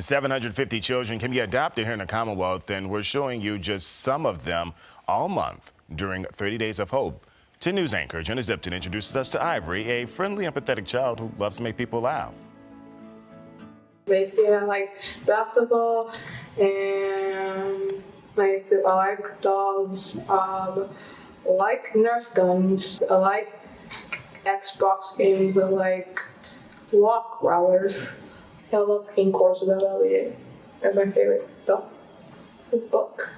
750 children can be adopted here in the Commonwealth, and we're showing you just some of them all month during 30 Days of Hope. 10 News anchor Jenna Zipton introduces us to Ivory, a friendly, empathetic child who loves to make people laugh. Basically, I like basketball and I like dogs. I like Nerf guns. I like Xbox games. I like block growlers. I love King Courses of Elliot. That's my favorite book.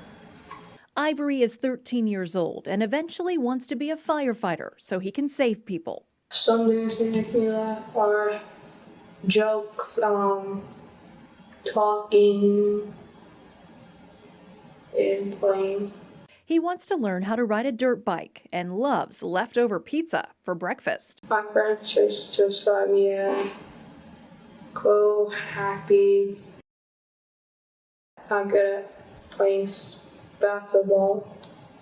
Ivory is 13 years old and eventually wants to be a firefighter so he can save people. Some things that make me laugh are jokes, talking, and playing. He wants to learn how to ride a dirt bike and loves leftover pizza for breakfast. My friends just describe me as cool, happy. I'm good at playing basketball.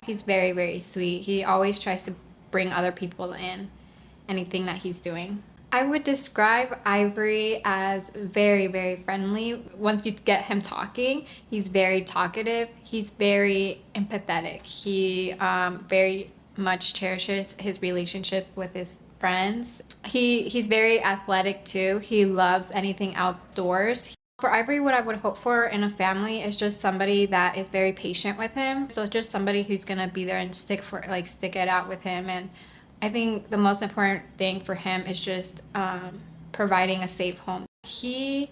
He's very, very sweet. He always tries to bring other people in anything that he's doing. I would describe Ivory as very, very friendly. Once you get him talking, he's very talkative. He's very empathetic. He very much cherishes his relationship with his friends. He's very athletic too. He loves anything outdoors. For Ivory, what I would hope for in a family is just somebody that is very patient with him. So just somebody who's gonna be there and stick it out with him. And I think the most important thing for him is just providing a safe home. He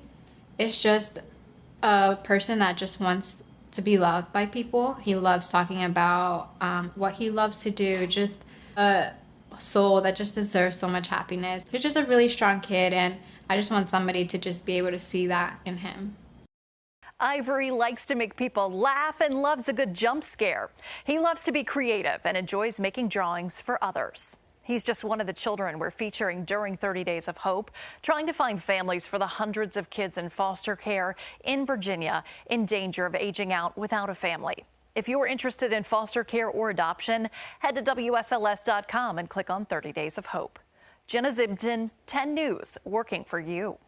is just a person that just wants to be loved by people. He loves talking about what he loves to do, just a soul that just deserves so much happiness. He's just a really strong kid, and I just want somebody to just be able to see that in him. Ivory likes to make people laugh and loves a good jump scare. He loves to be creative and enjoys making drawings for others. He's just one of the children we're featuring during 30 Days of Hope, trying to find families for the hundreds of kids in foster care in Virginia in danger of aging out without a family. If you're interested in foster care or adoption, head to WSLS.com and click on 30 Days of Hope. Jenna Zipton, 10 News, working for you.